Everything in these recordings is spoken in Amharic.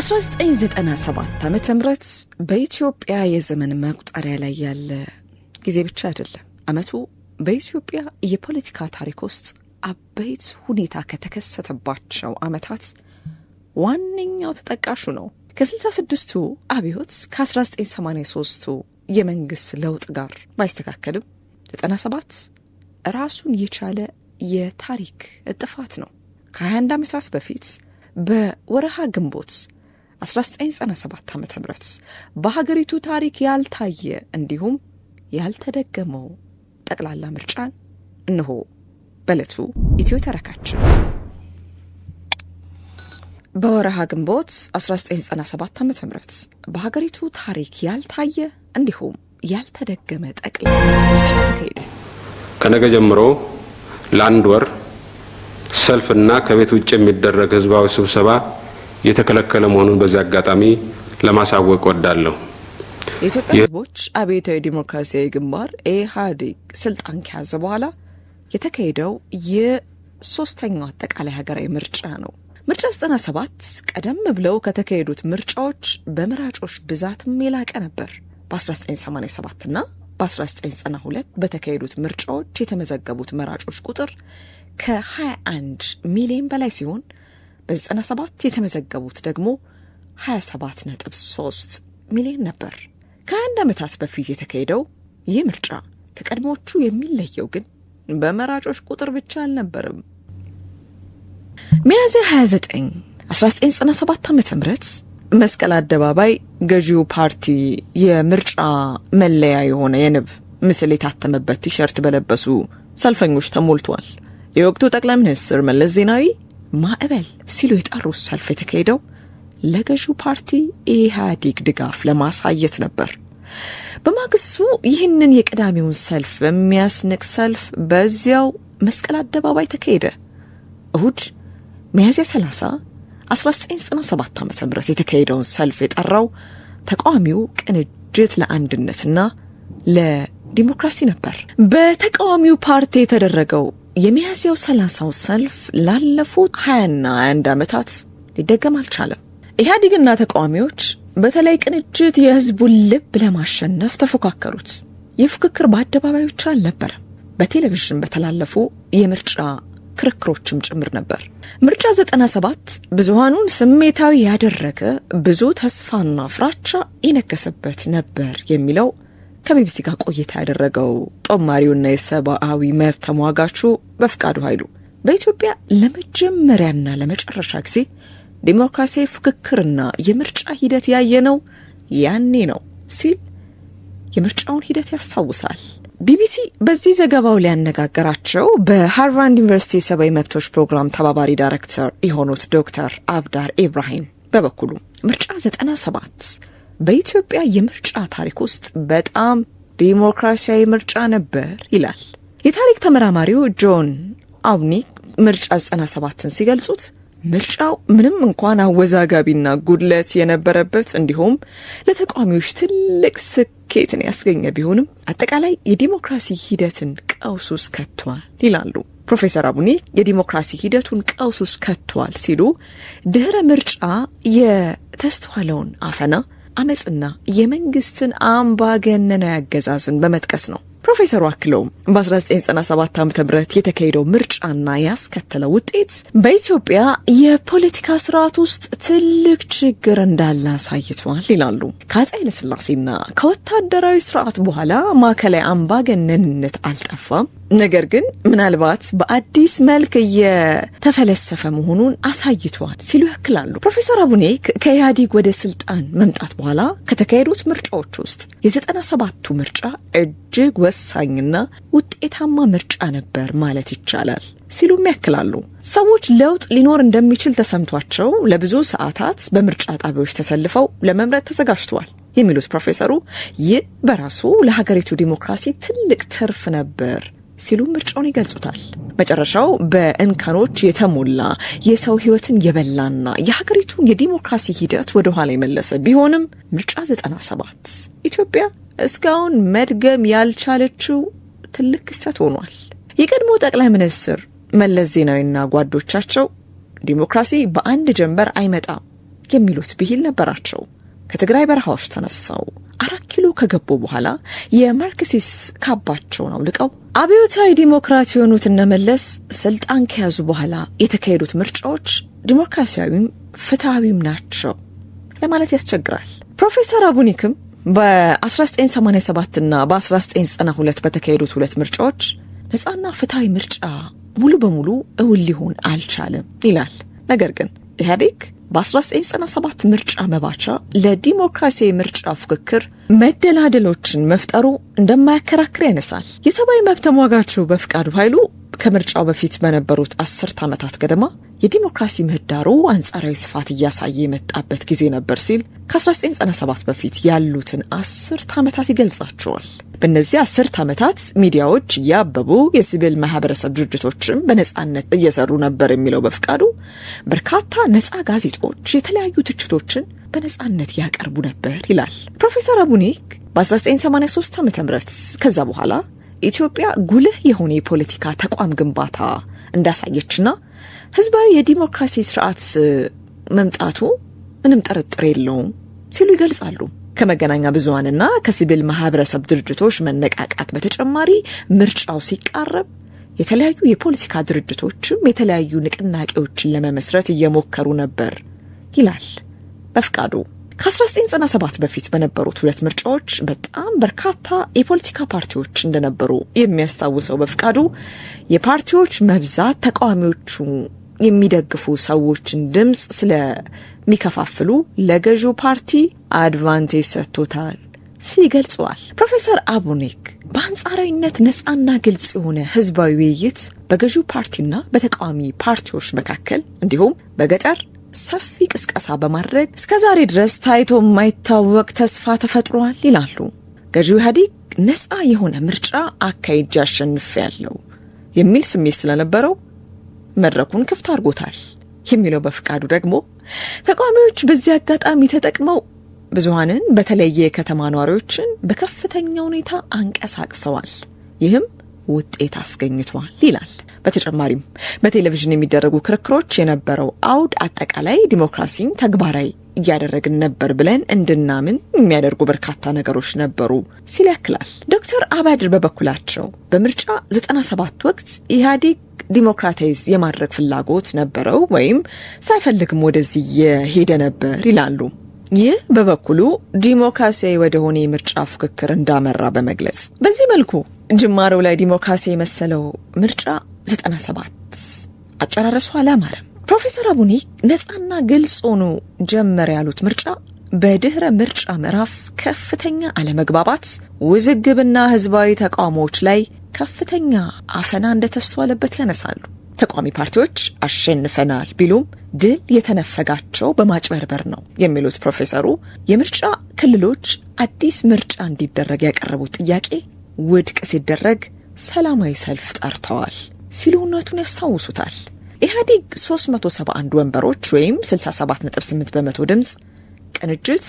1997 ዓመተ ምህረት በኢትዮጵያ የዘመን መቁጠሪያ ላይ ያለ ጊዜ ብቻ አይደለም። ዓመቱ በኢትዮጵያ የፖለቲካ ታሪክ ውስጥ አበይት ሁኔታ ከተከሰተባቸው ዓመታት ዋነኛው ተጠቃሹ ነው። ከ66ቱ አብዮት ከ1983ቱ የመንግስት ለውጥ ጋር ባይስተካከልም 97 ራሱን የቻለ የታሪክ እጥፋት ነው። ከ21 ዓመታት በፊት በወረሃ ግንቦት 1997 ዓመተ ምህረት በሀገሪቱ ታሪክ ያልታየ እንዲሁም ያልተደገመው ጠቅላላ ምርጫን እነሆ በለቱ ኢትዮ ተረካችን። በወረሃ ግንቦት 1997 ዓመተ ምህረት በሀገሪቱ ታሪክ ያልታየ እንዲሁም ያልተደገመ ጠቅላላ ምርጫ ተካሄደ። ከነገ ጀምሮ ለአንድ ወር ሰልፍና ከቤት ውጭ የሚደረግ ህዝባዊ ስብሰባ የተከለከለ መሆኑን በዚህ አጋጣሚ ለማሳወቅ ወዳለሁ። የኢትዮጵያ ህዝቦች አብዮታዊ ዲሞክራሲያዊ ግንባር ኢህአዴግ ስልጣን ከያዘ በኋላ የተካሄደው የሶስተኛው አጠቃላይ ሀገራዊ ምርጫ ነው። ምርጫ 97 ቀደም ብለው ከተካሄዱት ምርጫዎች በመራጮች ብዛትም የላቀ ነበር። በ1987 እና በ1992 በተካሄዱት ምርጫዎች የተመዘገቡት መራጮች ቁጥር ከ21 ሚሊዮን በላይ ሲሆን በ97 የተመዘገቡት ደግሞ 27.3 ሚሊዮን ነበር። ከአንድ ዓመታት በፊት የተካሄደው ይህ ምርጫ ከቀድሞቹ የሚለየው ግን በመራጮች ቁጥር ብቻ አልነበረም። ሚያዝያ 29 1997 ዓመተ ምህረት መስቀል አደባባይ ገዢው ፓርቲ የምርጫ መለያ የሆነ የንብ ምስል የታተመበት ቲሸርት በለበሱ ሰልፈኞች ተሞልቷል። የወቅቱ ጠቅላይ ሚኒስትር መለስ ዜናዊ ማዕበል ሲሉ የጠሩት ሰልፍ የተካሄደው ለገዢው ፓርቲ ኢህአዴግ ድጋፍ ለማሳየት ነበር። በማግስቱ ይህንን የቅዳሜውን ሰልፍ የሚያስንቅ ሰልፍ በዚያው መስቀል አደባባይ ተካሄደ። እሁድ ሚያዝያ 30 1997 ዓመተ ምህረት የተካሄደውን ሰልፍ የጠራው ተቃዋሚው ቅንጅት ለአንድነትና ለዲሞክራሲ ነበር። በተቃዋሚው ፓርቲ የተደረገው የሚያዝያው 30ው ሰልፍ ላለፉት 21 ዓመታት ሊደገም አልቻለም። ኢህአዴግና ተቃዋሚዎች በተለይ ቅንጅት የህዝቡን ልብ ለማሸነፍ ተፎካከሩት። ይህ ፉክክር በአደባባይ ብቻ አልነበረም፣ በቴሌቪዥን በተላለፉ የምርጫ ክርክሮችም ጭምር ነበር። ምርጫ 97 ብዙሃኑን ስሜታዊ ያደረገ ብዙ ተስፋና ፍራቻ የነገሰበት ነበር የሚለው ከቢቢሲ ጋር ቆይታ ያደረገው ጦማሪውና የሰብአዊ መብት ተሟጋቹ በፍቃዱ ኃይሉ በኢትዮጵያ ለመጀመሪያና ለመጨረሻ ጊዜ ዲሞክራሲያዊ ፉክክርና የምርጫ ሂደት ያየነው ያኔ ነው ሲል የምርጫውን ሂደት ያስታውሳል። ቢቢሲ በዚህ ዘገባው ሊያነጋገራቸው በሃርቫርድ ዩኒቨርሲቲ የሰብአዊ መብቶች ፕሮግራም ተባባሪ ዳይሬክተር የሆኑት ዶክተር አብዳር ኢብራሂም በበኩሉ ምርጫ 97 በኢትዮጵያ የምርጫ ታሪክ ውስጥ በጣም ዲሞክራሲያዊ ምርጫ ነበር ይላል። የታሪክ ተመራማሪው ጆን አውኒክ ምርጫ 97ን ሲገልጹት ምርጫው ምንም እንኳን አወዛጋቢና ጉድለት የነበረበት እንዲሁም ለተቃዋሚዎች ትልቅ ስኬትን ያስገኘ ቢሆንም አጠቃላይ የዲሞክራሲ ሂደትን ቀውስ ውስጥ ከቷል ይላሉ። ፕሮፌሰር አቡኒ የዲሞክራሲ ሂደቱን ቀውስ ውስጥ ከቷል ሲሉ ድህረ ምርጫ የተስተዋለውን አፈና፣ አመጽና የመንግስትን አምባገነናዊ አገዛዝን በመጥቀስ ነው። ፕሮፌሰሩ አክለውም በ1997 ዓመተ ምህረት የተካሄደው ምርጫና ያስከተለው ውጤት በኢትዮጵያ የፖለቲካ ስርዓት ውስጥ ትልቅ ችግር እንዳለ አሳይቷል ይላሉ። ከአፄ ኃይለ ሥላሴና ከወታደራዊ ስርዓት በኋላ ማዕከላዊ አምባገነንነት አልጠፋም፣ ነገር ግን ምናልባት በአዲስ መልክ እየተፈለሰፈ መሆኑን አሳይቷል ሲሉ ያክላሉ። ፕሮፌሰር አቡኔ ከኢህአዴግ ወደ ስልጣን መምጣት በኋላ ከተካሄዱት ምርጫዎች ውስጥ የ97ቱ ምርጫ እጅግ ወሳኝና ውጤታማ ምርጫ ነበር ማለት ይቻላል ሲሉም ያክላሉ። ሰዎች ለውጥ ሊኖር እንደሚችል ተሰምቷቸው ለብዙ ሰዓታት በምርጫ ጣቢያዎች ተሰልፈው ለመምረጥ ተዘጋጅተዋል የሚሉት ፕሮፌሰሩ ይህ በራሱ ለሀገሪቱ ዲሞክራሲ ትልቅ ትርፍ ነበር ሲሉ ምርጫውን ይገልጹታል። መጨረሻው በእንከኖች የተሞላ የሰው ህይወትን የበላና የሀገሪቱን የዲሞክራሲ ሂደት ወደ ኋላ የመለሰ ቢሆንም ምርጫ 97 ኢትዮጵያ እስካሁን መድገም ያልቻለችው ትልቅ ክስተት ሆኗል። የቀድሞ ጠቅላይ ሚኒስትር መለስ ዜናዊና ጓዶቻቸው ዲሞክራሲ በአንድ ጀንበር አይመጣም፣ የሚሉት ብሂል ነበራቸው። ከትግራይ በረሃዎች ተነሳው 4 ኪሎ ከገቡ በኋላ የማርክሲስት ካባቸውን አውልቀው አብዮታዊ ዲሞክራሲ የሆኑት እነመለስ ስልጣን ከያዙ በኋላ የተካሄዱት ምርጫዎች ዲሞክራሲያዊም ፍትሃዊም ናቸው ለማለት ያስቸግራል። ፕሮፌሰር አቡኒክም በ1987 እና በ1992 በተካሄዱት 2 ምርጫዎች ነፃና ፍትሃዊ ምርጫ ሙሉ በሙሉ እውን ሊሆን አልቻለም ይላል። ነገር ግን ኢህአዴግ በ1997 ምርጫ መባቻ ለዲሞክራሲያዊ ምርጫ ፉክክር መደላደሎችን መፍጠሩ እንደማያከራክር ያነሳል። የሰብአዊ መብት ተሟጋቹ በፍቃዱ ኃይሉ ከምርጫው በፊት በነበሩት 10 ዓመታት ገደማ የዲሞክራሲ ምህዳሩ አንጻራዊ ስፋት እያሳየ የመጣበት ጊዜ ነበር ሲል ከ1997 በፊት ያሉትን 10 ዓመታት ይገልጻቸዋል። በእነዚህ 10 ዓመታት ሚዲያዎች ያበቡ፣ የሲቪል ማህበረሰብ ድርጅቶችም በነጻነት እየሰሩ ነበር የሚለው በፍቃዱ በርካታ ነጻ ጋዜጦች የተለያዩ ትችቶችን በነጻነት ያቀርቡ ነበር ይላል። ፕሮፌሰር አቡኒክ በ1983 ዓ.ም ከዛ በኋላ ኢትዮጵያ ጉልህ የሆነ የፖለቲካ ተቋም ግንባታ እንዳሳየችና ህዝባዊ የዲሞክራሲ ስርዓት መምጣቱ ምንም ጥርጥር የለውም ሲሉ ይገልጻሉ። ከመገናኛ ብዙሃንና ከሲቪል ማህበረሰብ ድርጅቶች መነቃቃት በተጨማሪ ምርጫው ሲቃረብ የተለያዩ የፖለቲካ ድርጅቶችም የተለያዩ ንቅናቄዎችን ለመመስረት እየሞከሩ ነበር ይላል በፍቃዱ። ከ1997 በፊት በነበሩት 2 ምርጫዎች በጣም በርካታ የፖለቲካ ፓርቲዎች እንደነበሩ የሚያስታውሰው በፍቃዱ የፓርቲዎች መብዛት ተቃዋሚዎቹ የሚደግፉ ሰዎችን ድምጽ ስለሚከፋፍሉ ለገዢው ፓርቲ አድቫንቴጅ ሰጥቶታል ሲል ገልጸዋል። ፕሮፌሰር አቡኒክ በአንጻራዊነት ነፃና ግልጽ የሆነ ህዝባዊ ውይይት በገዢው ፓርቲና በተቃዋሚ ፓርቲዎች መካከል እንዲሁም በገጠር ሰፊ ቅስቀሳ በማድረግ እስከዛሬ ድረስ ታይቶ የማይታወቅ ተስፋ ተፈጥሯል ይላሉ። ገዢው ኢህአዴግ ነፃ የሆነ ምርጫ አካሄጅ አሸንፊያለሁ የሚል ስሜት ስለነበረው መድረኩን ክፍት አድርጎታል የሚለው በፍቃዱ ደግሞ ተቃዋሚዎች በዚህ አጋጣሚ ተጠቅመው ብዙሃንን በተለየ የከተማ ነዋሪዎችን በከፍተኛ ሁኔታ አንቀሳቅሰዋል፣ ይህም ውጤት አስገኝቷል ይላል። በተጨማሪም በቴሌቪዥን የሚደረጉ ክርክሮች የነበረው አውድ አጠቃላይ ዲሞክራሲን ተግባራዊ እያደረግን ነበር ብለን እንድናምን የሚያደርጉ በርካታ ነገሮች ነበሩ ሲል ያክላል። ዶክተር አባድር በበኩላቸው በምርጫ 97 ወቅት ኢህአዴግ ዲሞክራታይዝ የማድረግ ፍላጎት ነበረው ወይም ሳይፈልግም ወደዚህ የሄደ ነበር ይላሉ። ይህ በበኩሉ ዲሞክራሲያዊ ወደሆነ የምርጫ ፉክክር እንዳመራ በመግለጽ በዚህ መልኩ ጅማሬው ላይ ዲሞክራሲያዊ የመሰለው ምርጫ 97 አጨራረሱ አላማረም። ፕሮፌሰር አቡኒክ ነፃና ግልጽ ሆኖ ጀመረ ያሉት ምርጫ በድህረ ምርጫ ምዕራፍ ከፍተኛ አለመግባባት፣ ውዝግብና ህዝባዊ ተቃውሞዎች ላይ ከፍተኛ አፈና እንደተስተዋለበት ያነሳሉ። ተቃዋሚ ፓርቲዎች አሸንፈናል ቢሉም ድል የተነፈጋቸው በማጭበርበር ነው የሚሉት ፕሮፌሰሩ የምርጫ ክልሎች አዲስ ምርጫ እንዲደረግ ያቀረቡት ጥያቄ ውድቅ ሲደረግ ሰላማዊ ሰልፍ ጠርተዋል ሲሉ እውነቱን ያስታውሱታል። ኢህአዴግ 371 ወንበሮች ወይም 67.8% ድምፅ፣ ቅንጅት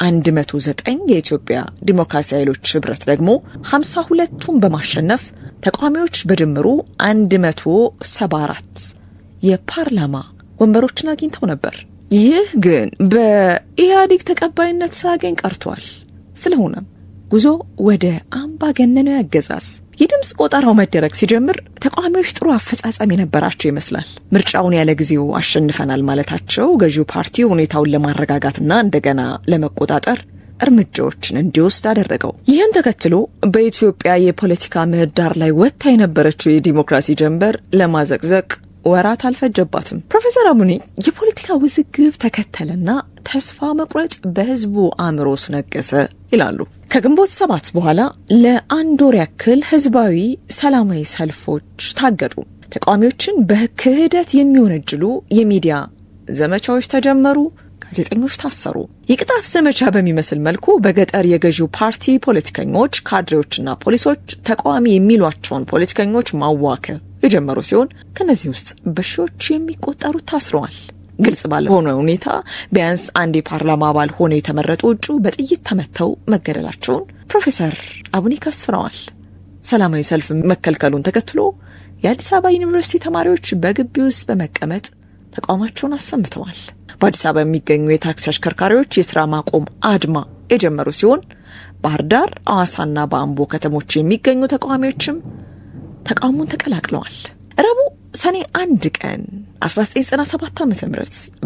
109 የኢትዮጵያ ዲሞክራሲያዊ ኃይሎች ህብረት ደግሞ 52ቱን በማሸነፍ ተቃዋሚዎች በድምሩ 174 የፓርላማ ወንበሮችን አግኝተው ነበር። ይህ ግን በኢህአዴግ ተቀባይነት ሳያገኝ ቀርቷል። ስለሆነም ጉዞ ወደ አምባገነናዊ አገዛዝ የድምጽ ቆጠራው መደረግ ሲጀምር ተቃዋሚዎች ጥሩ አፈጻጸም የነበራቸው ይመስላል። ምርጫውን ያለ ጊዜው አሸንፈናል ማለታቸው ገዢው ፓርቲ ሁኔታውን ለማረጋጋትና እንደገና ለመቆጣጠር እርምጃዎችን እንዲወስድ አደረገው። ይህን ተከትሎ በኢትዮጵያ የፖለቲካ ምህዳር ላይ ወጥታ የነበረችው የዲሞክራሲ ጀንበር ለማዘቅዘቅ ወራት አልፈጀባትም። ፕሮፌሰር አቡኒክ የፖለቲካ ውዝግብ ተከተለና ተስፋ መቁረጥ በህዝቡ አእምሮ ነገሰ ይላሉ። ከግንቦት 7 በኋላ ለአንድ ወር ያክል ህዝባዊ ሰላማዊ ሰልፎች ታገዱ። ተቃዋሚዎችን በክህደት የሚወነጅሉ የሚዲያ ዘመቻዎች ተጀመሩ። ጋዜጠኞች ታሰሩ። የቅጣት ዘመቻ በሚመስል መልኩ በገጠር የገዢው ፓርቲ ፖለቲከኞች፣ ካድሬዎችና ፖሊሶች ተቃዋሚ የሚሏቸውን ፖለቲከኞች ማዋከብ የጀመሩ ሲሆን ከነዚህ ውስጥ በሺዎች የሚቆጠሩት ታስረዋል። ግልጽ ባልሆነ ሁኔታ ቢያንስ አንድ የፓርላማ አባል ሆነው የተመረጡ እጩ በጥይት ተመተው መገደላቸውን ፕሮፌሰር አቡኒክ አስፍረዋል። ሰላማዊ ሰልፍ መከልከሉን ተከትሎ የአዲስ አበባ ዩኒቨርሲቲ ተማሪዎች በግቢ ውስጥ በመቀመጥ ተቃውሟቸውን አሰምተዋል። በአዲስ አበባ የሚገኙ የታክሲ አሽከርካሪዎች የስራ ማቆም አድማ የጀመሩ ሲሆን ባህር ዳር፣ ሐዋሳና በአምቦ ከተሞች የሚገኙ ተቃዋሚዎችም ተቃውሞን ተቀላቅለዋል። ረቡዕ ሰኔ 1 ቀን 1997 ዓ.ም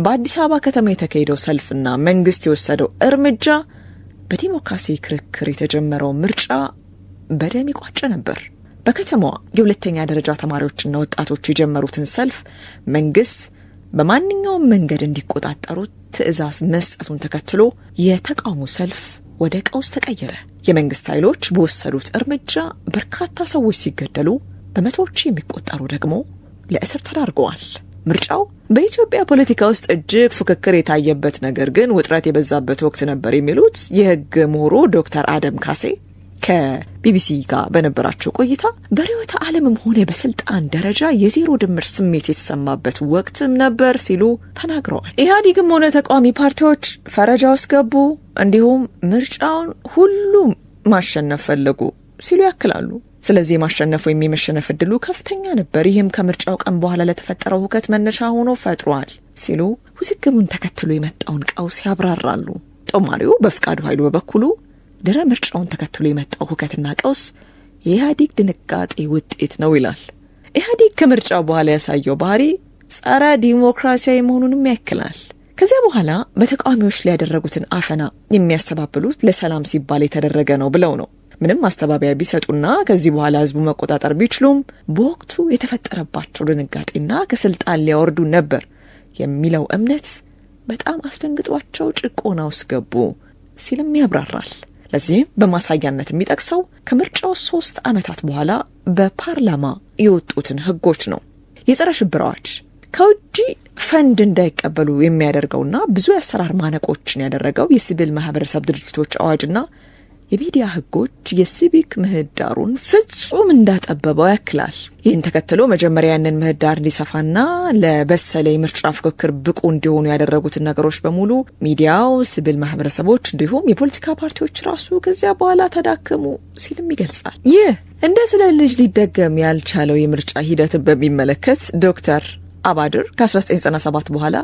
በአዲስ አበባ ከተማ የተካሄደው ሰልፍና መንግስት የወሰደው እርምጃ በዲሞክራሲ ክርክር የተጀመረው ምርጫ በደም ይቋጭ ነበር። በከተማዋ የሁለተኛ ደረጃ ተማሪዎችና ወጣቶች የጀመሩትን ሰልፍ መንግስት በማንኛውም መንገድ እንዲቆጣጠሩት ትዕዛዝ መስጠቱን ተከትሎ የተቃውሞ ሰልፍ ወደ ቀውስ ተቀየረ። የመንግስት ኃይሎች በወሰዱት እርምጃ በርካታ ሰዎች ሲገደሉ፣ በመቶዎች የሚቆጠሩ ደግሞ ለእስር ተዳርገዋል። ምርጫው በኢትዮጵያ ፖለቲካ ውስጥ እጅግ ፉክክር የታየበት ነገር ግን ውጥረት የበዛበት ወቅት ነበር የሚሉት የህግ ምሁሩ ዶክተር አደም ካሴ ከቢቢሲ ጋር በነበራቸው ቆይታ በርዕዮተ ዓለምም ሆነ በስልጣን ደረጃ የዜሮ ድምር ስሜት የተሰማበት ወቅትም ነበር ሲሉ ተናግረዋል። ኢህአዴግም ሆነ ተቃዋሚ ፓርቲዎች ፈረጃ ውስጥ ገቡ፣ እንዲሁም ምርጫውን ሁሉም ማሸነፍ ፈለጉ ሲሉ ያክላሉ። ስለዚህ ማሸነፍ ወይም የመሸነፍ እድሉ ከፍተኛ ነበር፣ ይህም ከምርጫው ቀን በኋላ ለተፈጠረው ሁከት መነሻ ሆኖ ፈጥሯል ሲሉ ውዝግቡን ተከትሎ የመጣውን ቀውስ ያብራራሉ። ጦማሪው በፍቃዱ ኃይሉ በበኩሉ ድረ ምርጫውን ተከትሎ የመጣው ሁከትና ቀውስ የኢህአዴግ ድንጋጤ ውጤት ነው ይላል። ኢህአዴግ ከምርጫው በኋላ ያሳየው ባህሪ ጸረ ዲሞክራሲያዊ መሆኑንም ያክላል። ከዚያ በኋላ በተቃዋሚዎች ላይ ያደረጉትን አፈና የሚያስተባብሉት ለሰላም ሲባል የተደረገ ነው ብለው ነው። ምንም ማስተባበያ ቢሰጡና ከዚህ በኋላ ህዝቡ መቆጣጠር ቢችሉም በወቅቱ የተፈጠረባቸው ድንጋጤና ከስልጣን ሊያወርዱ ነበር የሚለው እምነት በጣም አስደንግጧቸው ጭቆና ውስጥ ገቡ ሲልም ያብራራል። ለዚህም በማሳያነት የሚጠቅሰው ከምርጫው 3 ዓመታት በኋላ በፓርላማ የወጡትን ህጎች ነው። የጸረ ሽብር አዋጅ፣ ከውጪ ፈንድ እንዳይቀበሉ የሚያደርገውና ብዙ የአሰራር ማነቆችን ያደረገው የሲቪል ማህበረሰብ ድርጅቶች አዋጅና የሚዲያ ህጎች የሲቪክ ምህዳሩን ፍጹም እንዳጠበበው ያክላል። ይህን ተከትሎ መጀመሪያ ያንን ምህዳር እንዲሰፋና ለበሰለ የምርጫ ፍክክር ብቁ እንዲሆኑ ያደረጉትን ነገሮች በሙሉ ሚዲያው፣ ሲቪል ማህበረሰቦች እንዲሁም የፖለቲካ ፓርቲዎች ራሱ ከዚያ በኋላ ተዳከሙ ሲልም ይገልጻል። ይህ እንደ ስለ ልጅ ሊደገም ያልቻለው የምርጫ ሂደትን በሚመለከት ዶክተር አባድር ከ1997 በኋላ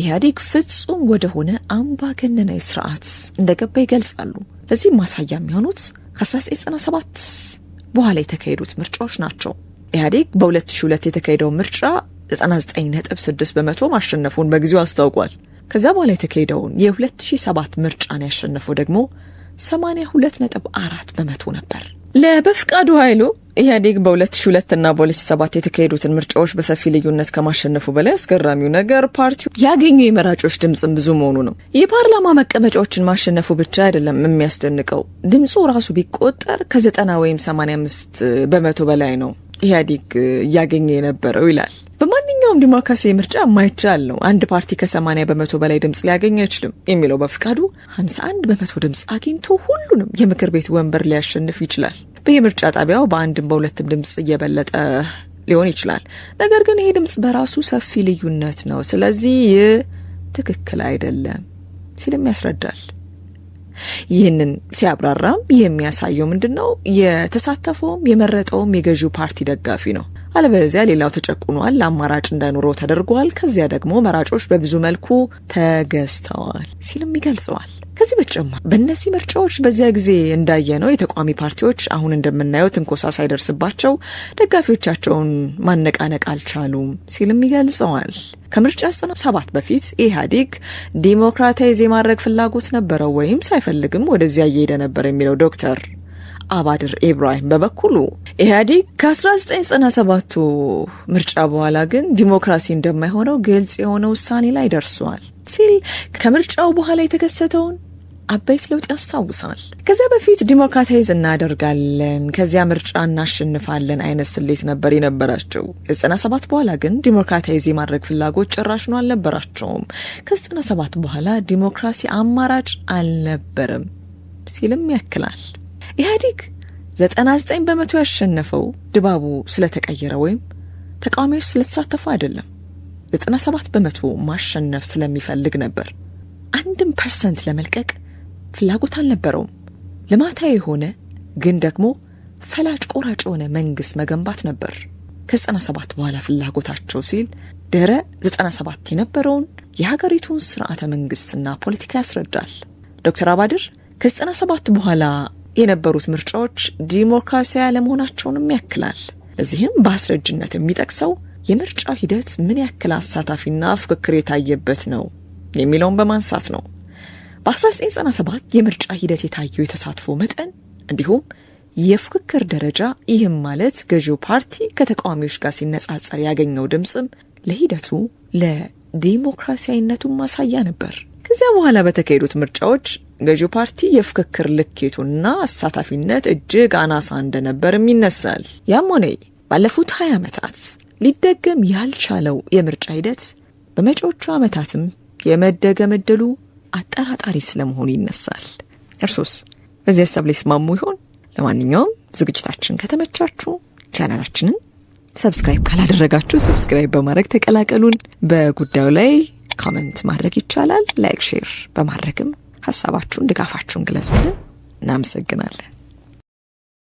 ኢህአዴግ ፍጹም ወደሆነ አምባገነናዊ ስርዓት እንደገባ ይገልጻሉ። ለዚህም ማሳያ የሚሆኑት ከ1997 በኋላ የተካሄዱት ምርጫዎች ናቸው። ኢህአዴግ በ2002 የተካሄደው ምርጫ 99.6% ማሸነፉን በጊዜው አስታውቋል። ከዚያ በኋላ የተካሄደውን የ2007 ምርጫን ያሸነፈው ደግሞ 82.4% ነበር። ለበፍቃዱ ኃይሉ ኢህአዴግ በ2002 እና በ2007 የተካሄዱትን ምርጫዎች በሰፊ ልዩነት ከማሸነፉ በላይ አስገራሚው ነገር ፓርቲው ያገኘው የመራጮች ድምጽም ብዙ መሆኑ ነው። የፓርላማ መቀመጫዎችን ማሸነፉ ብቻ አይደለም የሚያስደንቀው፣ ድምጹ ራሱ ቢቆጠር ከ90 ወይም 85% በላይ ነው ኢህአዴግ እያገኘ የነበረው ይላል። በማንኛውም ዲሞክራሲያዊ ምርጫ የማይቻል ነው አንድ ፓርቲ ከ80% በላይ ድምጽ ሊያገኝ አይችልም የሚለው በፍቃዱ 51% ድምጽ አግኝቶ ሁሉንም የምክር ቤት ወንበር ሊያሸንፍ ይችላል። በየምርጫ ጣቢያው በአንድም በሁለትም ድምጽ እየበለጠ ሊሆን ይችላል። ነገር ግን ይሄ ድምጽ በራሱ ሰፊ ልዩነት ነው፣ ስለዚህ ይህ ትክክል አይደለም ሲልም ያስረዳል። ይህንን ሲያብራራም የሚያሳየው ምንድነው? የተሳተፈውም የመረጠውም የገዢው ፓርቲ ደጋፊ ነው። አለበለዚያ ሌላው ተጨቁኗል፣ አማራጭ እንዳይኖረው ተደርጓል፣ ከዚያ ደግሞ መራጮች በብዙ መልኩ ተገዝተዋል ሲልም ይገልጸዋል። ከዚህ በተጨማሪ በእነዚህ ምርጫዎች በዚያ ጊዜ እንዳየነው የተቃዋሚ ፓርቲዎች አሁን እንደምናየው ትንኮሳ ሳይደርስባቸው ደጋፊዎቻቸውን ማነቃነቅ አልቻሉም ሲልም ይገልጸዋል። ከምርጫ 97 በፊት ኢህአዴግ ዲሞክራታይዝ የማድረግ ፍላጎት ነበረው ወይም ሳይፈልግም ወደዚያ እየሄደ ነበር የሚለው ዶክተር አባድር ኢብራሂም በበኩሉ ኢህአዴግ ከ1997 ምርጫ በኋላ ግን ዲሞክራሲ እንደማይሆነው ግልጽ የሆነ ውሳኔ ላይ ደርሷል ሲል ከምርጫው በኋላ የተከሰተውን አበይት ለውጥ ያስታውሳል። ከዚያ በፊት ዲሞክራታይዝ እናደርጋለን ከዚያ ምርጫ እናሸንፋለን አይነት ስሌት ነበር የነበራቸው። ከ97 በኋላ ግን ዲሞክራታይዝ የማድረግ ፍላጎት ጭራሽ ነው አልነበራቸውም። ከ97 በኋላ ዲሞክራሲ አማራጭ አልነበረም ሲልም ያክላል። ኢህአዴግ 99% ያሸነፈው ድባቡ ስለተቀየረ ወይም ተቃዋሚዎች ስለተሳተፉ አይደለም። 97% ማሸነፍ ስለሚፈልግ ነበር። 1% ለመልቀቅ ፍላጎት አልነበረውም። ልማታዊ የሆነ ግን ደግሞ ፈላጭ ቆራጭ የሆነ መንግስት መገንባት ነበር ከ97 በኋላ ፍላጎታቸው ሲል ድህረ 97 የነበረውን የሀገሪቱን ስርዓተ መንግስትና ፖለቲካ ያስረዳል። ዶክተር አባድር ከ97 በኋላ የነበሩት ምርጫዎች ዲሞክራሲያዊ አለመሆናቸውንም ያክላል። ለዚህም በአስረጅነት የሚጠቅሰው የምርጫ ሂደት ምን ያክል አሳታፊና ፍክክር የታየበት ነው የሚለውን በማንሳት ነው። በ1997 የምርጫ ሂደት የታየው የተሳትፎ መጠን እንዲሁም የፍክክር ደረጃ፣ ይህም ማለት ገዢው ፓርቲ ከተቃዋሚዎች ጋር ሲነጻጸር ያገኘው ድምጽም ለሂደቱ ለዲሞክራሲያዊነቱ ማሳያ ነበር። ከዚያ በኋላ በተካሄዱት ምርጫዎች ገዢው ፓርቲ የፍክክር ልኬቱና አሳታፊነት እጅግ አናሳ እንደነበርም ይነሳል። ያም ሆነ ባለፉት 20 ዓመታት ሊደገም ያልቻለው የምርጫ ሂደት በመጪዎቹ ዓመታትም የመደገም ዕድሉ አጠራጣሪ ስለመሆኑ ይነሳል። እርሶስ በዚህ ሀሳብ ላይ ስማሙ ይሆን? ለማንኛውም ዝግጅታችን ከተመቻችሁ ቻናላችንን ሰብስክራይብ ካላደረጋችሁ ሰብስክራይብ በማድረግ ተቀላቀሉን። በጉዳዩ ላይ ኮሜንት ማድረግ ይቻላል። ላይክ፣ ሼር በማድረግም ሀሳባችሁን፣ ድጋፋችሁን ግለጹልን። እናመሰግናለን።